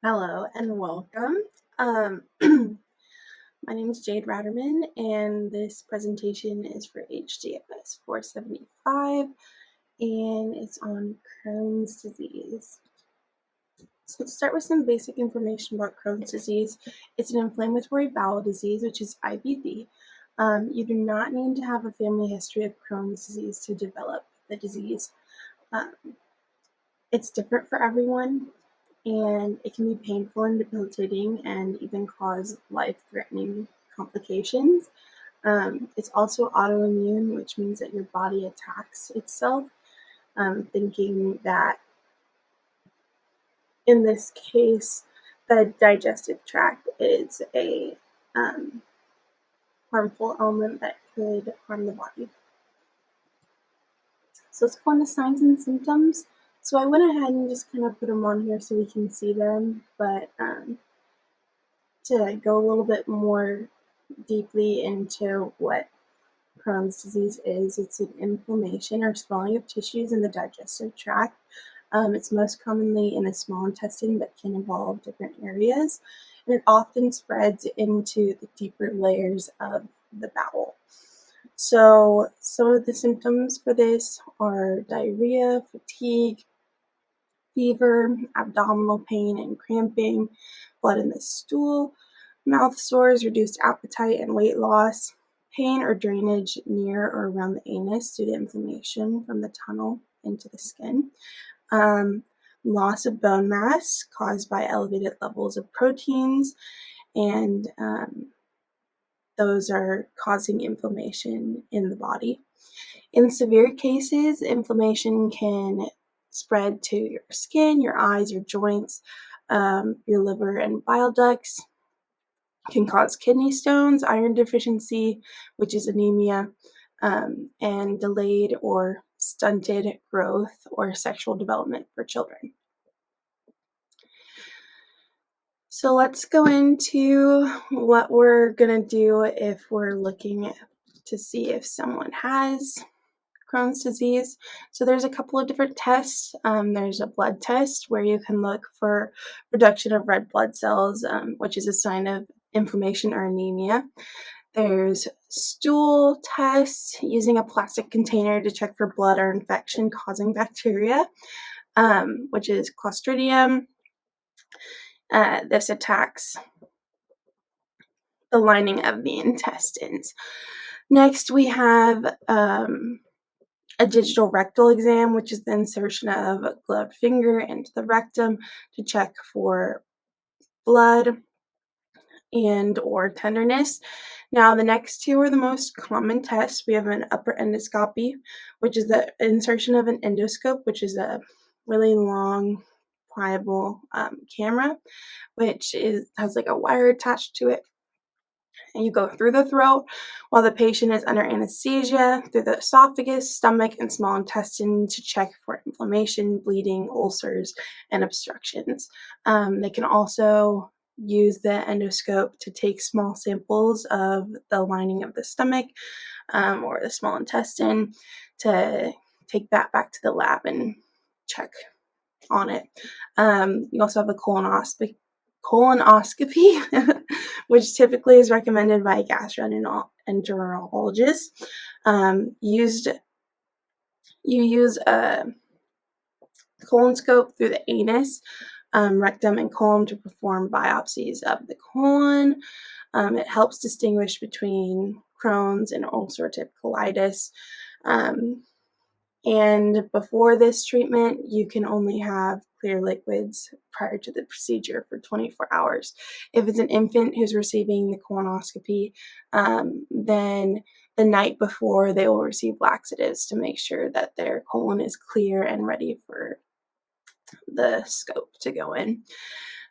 Hello and welcome. My name is Jade Ratterman, and this presentation is for HDFS 475, and it's on Crohn's disease. So let's start with some basic information about Crohn's disease. It's an inflammatory bowel disease, which is IBD. You do not need to have a family history of Crohn's disease to develop the disease. Um, it's different for everyone, and it can be painful and debilitating and even cause life-threatening complications. It's also autoimmune, which means that your body attacks itself, thinking that in this case, the digestive tract is a harmful element that could harm the body. So let's go on to signs and symptoms. So I went ahead and just kind of put them on here so we can see them, but to go a little bit more deeply into what Crohn's disease is, it's an inflammation or swelling of tissues in the digestive tract. It's most commonly in the small intestine, but can involve different areas. And it often spreads into the deeper layers of the bowel. So some of the symptoms for this are diarrhea, fatigue, fever, abdominal pain and cramping, blood in the stool, mouth sores, reduced appetite and weight loss, pain or drainage near or around the anus due to inflammation from the tunnel into the skin, loss of bone mass caused by elevated levels of proteins, and those are causing inflammation in the body. In severe cases, inflammation can spread to your skin, your eyes, your joints, your liver and bile ducts, can cause kidney stones, iron deficiency, which is anemia, and delayed or stunted growth or sexual development for children. So let's go into what we're going to do if we're looking to see if someone has Crohn's disease. So there's a couple of different tests. There's a blood test where you can look for reduction of red blood cells, which is a sign of inflammation or anemia. There's stool tests using a plastic container to check for blood or infection causing bacteria, which is Clostridium. This attacks the lining of the intestines. Next, we have a digital rectal exam, which is the insertion of a gloved finger into the rectum to check for blood and or tenderness. Now, the next two are the most common tests. We have an upper endoscopy, which is the insertion of an endoscope, which is a really long, pliable camera, which has like a wire attached to it. And you go through the throat while the patient is under anesthesia, through the esophagus, stomach, and small intestine to check for inflammation, bleeding, ulcers, and obstructions. They can also use the endoscope to take small samples of the lining of the stomach or the small intestine to take that back to the lab and check on it. You also have a colonoscopy, which typically is recommended by a gastroenterologist. You use a colonoscope through the anus, rectum, and colon to perform biopsies of the colon. It helps distinguish between Crohn's and ulcerative colitis. And before this treatment, you can only have clear liquids prior to the procedure for 24 hours. If it's an infant who's receiving the colonoscopy, then the night before they will receive laxatives to make sure that their colon is clear and ready for the scope to go in.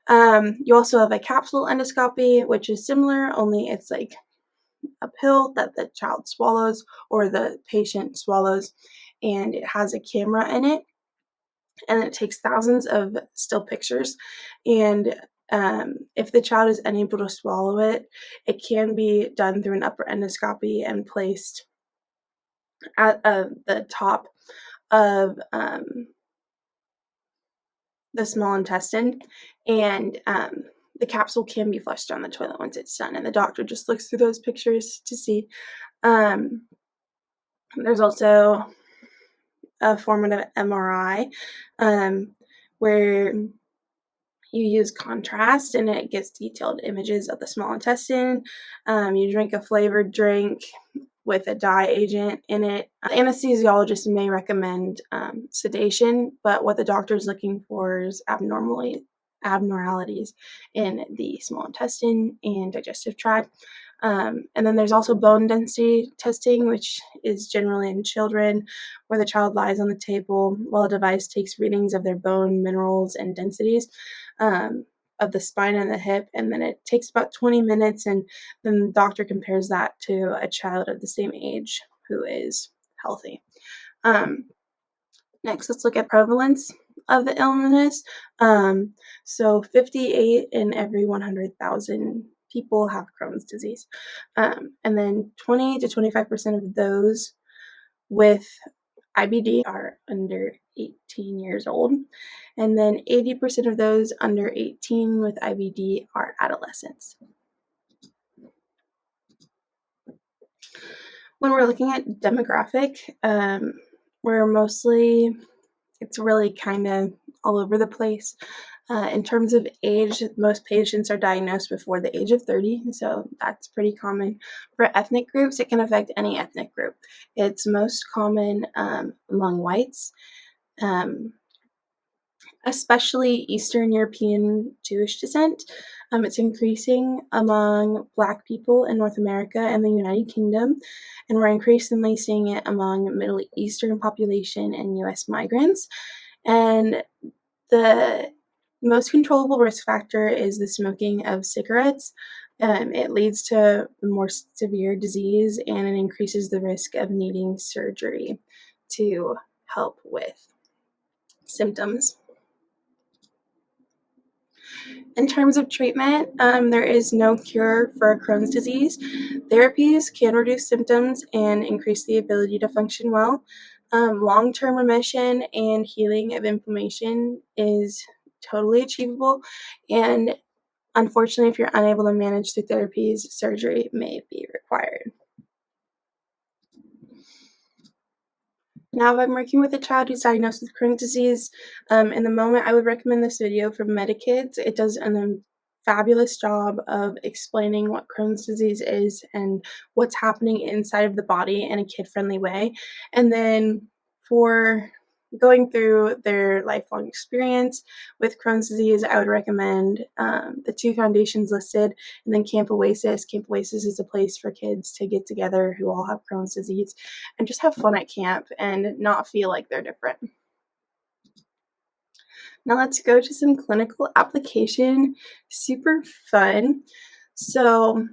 You also have a capsule endoscopy, which is similar, only it's like a pill that the child swallows or the patient swallows, and it has a camera in it, and it takes thousands of still pictures. And if the child is unable to swallow it, it can be done through an upper endoscopy and placed at the top of the small intestine, and the capsule can be flushed down the toilet once it's done, and the doctor just looks through those pictures to see. Um, there's also a form of MRI where you use contrast and it gives detailed images of the small intestine. You drink a flavored drink with a dye agent in it. The anesthesiologist may recommend sedation, but what the doctor is looking for is abnormalities in the small intestine and digestive tract. And then there's also bone density testing, which is generally in children, where the child lies on the table while a device takes readings of their bone minerals and densities of the spine and the hip. And then it takes about 20 minutes, and then the doctor compares that to a child of the same age who is healthy. Next, let's look at prevalence of the illness. So 58 in every 100,000 people have Crohn's disease. And then 20 to 25% of those with IBD are under 18 years old. And then 80% of those under 18 with IBD are adolescents. When we're looking at demographic, it's really kind of all over the place. In terms of age, most patients are diagnosed before the age of 30, so that's pretty common. For ethnic groups, it can affect any ethnic group. It's most common among whites, especially Eastern European Jewish descent. It's increasing among Black people in North America and the United Kingdom, and we're increasingly seeing it among Middle Eastern population and U.S. migrants. And the most controllable risk factor is the smoking of cigarettes. It leads to more severe disease, and it increases the risk of needing surgery to help with symptoms. In terms of treatment, there is no cure for Crohn's disease. Therapies can reduce symptoms and increase the ability to function well. Long-term remission and healing of inflammation is totally achievable, and unfortunately, if you're unable to manage through therapies, surgery may be required. Now, if I'm working with a child who's diagnosed with Crohn's disease, in the moment, I would recommend this video from Medikids. It does a fabulous job of explaining what Crohn's disease is and what's happening inside of the body in a kid-friendly way. And then for going through their lifelong experience with Crohn's disease, I would recommend the two foundations listed, and then Camp Oasis. Camp Oasis is a place for kids to get together who all have Crohn's disease and just have fun at camp and not feel like they're different. Now let's go to some clinical application. Super fun. So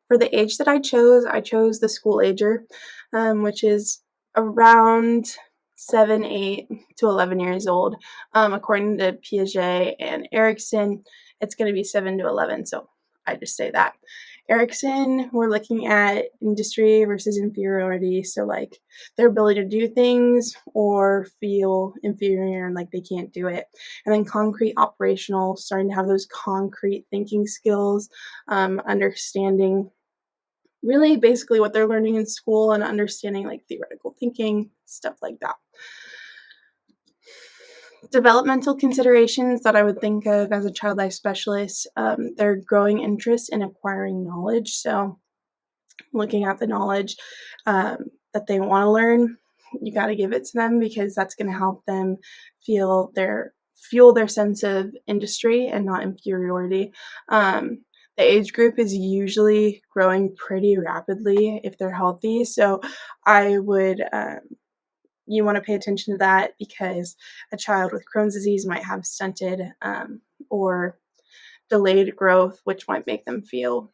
for the age that I chose the school ager, which is around 7, 8 to 11 years old. According to Piaget and Erickson, it's going to be 7 to 11, so I just say that. Erickson, we're looking at industry versus inferiority, so like their ability to do things or feel inferior and like they can't do it. And then concrete operational, starting to have those concrete thinking skills, understanding really basically what they're learning in school and understanding like theoretical thinking, stuff like that. Developmental considerations that I would think of as a child life specialist, their growing interest in acquiring knowledge. So looking at the knowledge that they want to learn, you got to give it to them because that's going to help them fuel their sense of industry and not inferiority. The age group is usually growing pretty rapidly if they're healthy. So I would, you want to pay attention to that because a child with Crohn's disease might have stunted or delayed growth, which might make them feel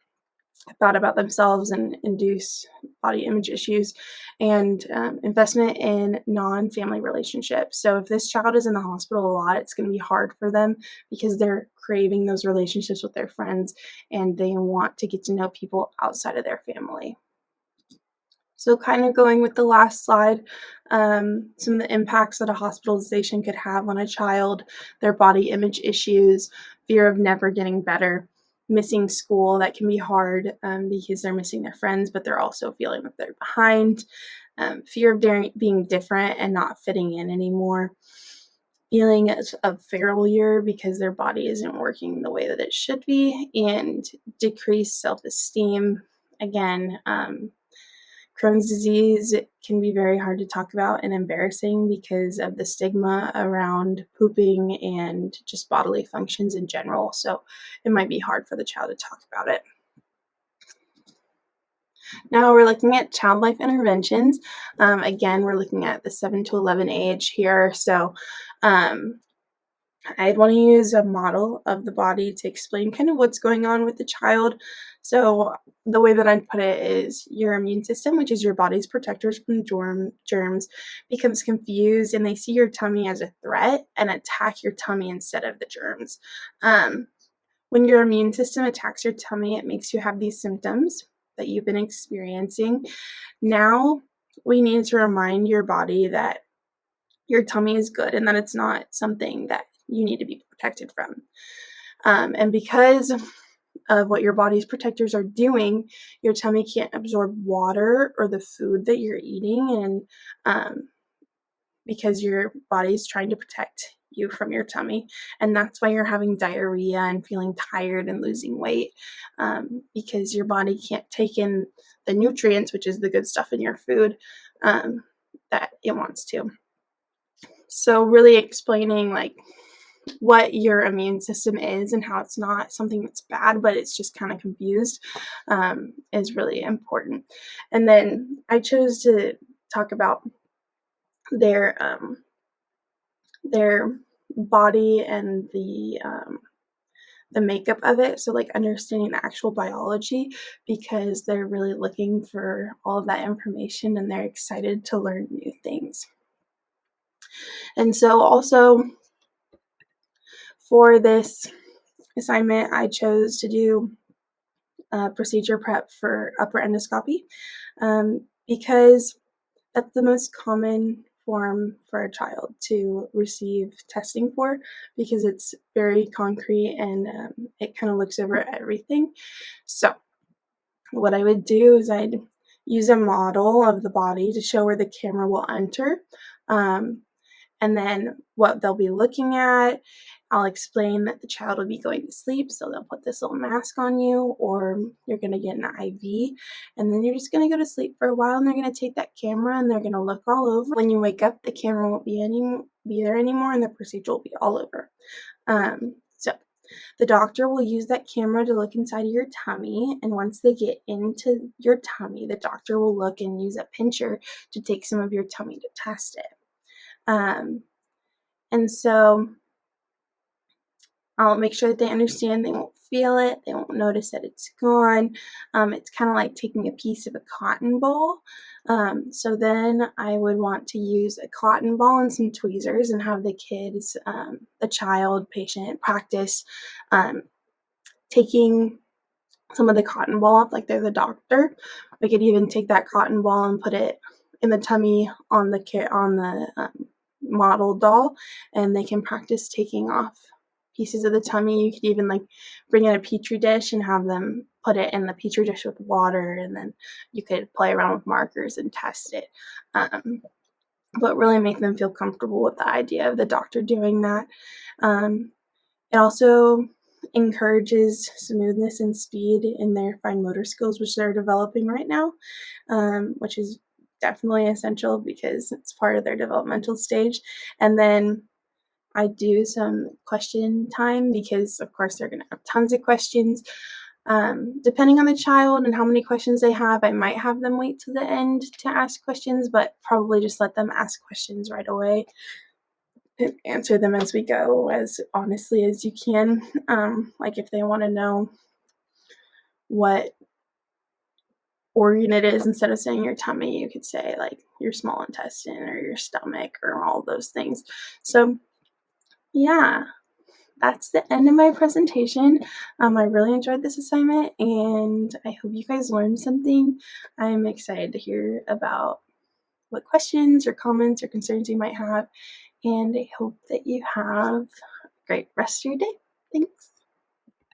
bad about themselves and induce body image issues, and investment in non-family relationships. So if this child is in the hospital a lot, it's going to be hard for them because they're craving those relationships with their friends and they want to get to know people outside of their family. So kind of going with the last slide, some of the impacts that a hospitalization could have on a child, their body image issues, fear of never getting better, missing school. That can be hard because they're missing their friends, but they're also feeling that they're behind, fear of being different and not fitting in anymore, feeling of failure because their body isn't working the way that it should be, and decreased self-esteem. Again, Crohn's disease can be very hard to talk about and embarrassing because of the stigma around pooping and just bodily functions in general. So it might be hard for the child to talk about it. Now we're looking at child life interventions. Again, we're looking at the 7 to 11 age here. So I'd want to use a model of the body to explain kind of what's going on with the child. So the way that I'd put it is your immune system, which is your body's protectors from germs, becomes confused and they see your tummy as a threat and attack your tummy instead of the germs. When your immune system attacks your tummy, it makes you have these symptoms that you've been experiencing. Now we need to remind your body that your tummy is good and that it's not something that you need to be protected from. And because of what your body's protectors are doing, your tummy can't absorb water or the food that you're eating, and because your body's trying to protect you from your tummy. And that's why you're having diarrhea and feeling tired and losing weight, because your body can't take in the nutrients, which is the good stuff in your food, that it wants to. So really explaining like what your immune system is and how it's not something that's bad, but it's just kind of confused, is really important. And then I chose to talk about their body and the makeup of it. So like understanding the actual biology, because they're really looking for all of that information and they're excited to learn new things. And so also for this assignment, I chose to do procedure prep for upper endoscopy, because that's the most common form for a child to receive testing for, because it's very concrete and it kind of looks over everything. So what I would do is I'd use a model of the body to show where the camera will enter, and then what they'll be looking at. I'll explain that the child will be going to sleep, so they'll put this little mask on you, or you're going to get an IV, and then you're just going to go to sleep for a while, and they're going to take that camera and they're going to look all over. When you wake up, the camera won't be there anymore, and the procedure will be all over. So the doctor will use that camera to look inside of your tummy, and once they get into your tummy, the doctor will look and use a pincher to take some of your tummy to test it. And so I'll make sure that they understand. They won't feel it. They won't notice that it's gone. It's kind of like taking a piece of a cotton ball. So then I would want to use a cotton ball and some tweezers and have the kids, the child, patient, practice taking some of the cotton ball off like they're the doctor. We could even take that cotton ball and put it in the tummy on the model doll, and they can practice taking off pieces of the tummy. You could even like bring in a petri dish and have them put it in the petri dish with water, and then you could play around with markers and test it, but really make them feel comfortable with the idea of the doctor doing that. It also encourages smoothness and speed in their fine motor skills, which they're developing right now, which is definitely essential because it's part of their developmental stage. And then I do some question time because, of course, they're going to have tons of questions. Depending on the child and how many questions they have, I might have them wait to the end to ask questions, but probably just let them ask questions right away and answer them as we go, as honestly as you can. Like if they want to know what organ it is, instead of saying your tummy, you could say like your small intestine or your stomach or all those things. So yeah, that's the end of my presentation. I really enjoyed this assignment, and I hope you guys learned something. I'm excited to hear about what questions or comments or concerns you might have, and I hope that you have a great rest of your day. Thanks.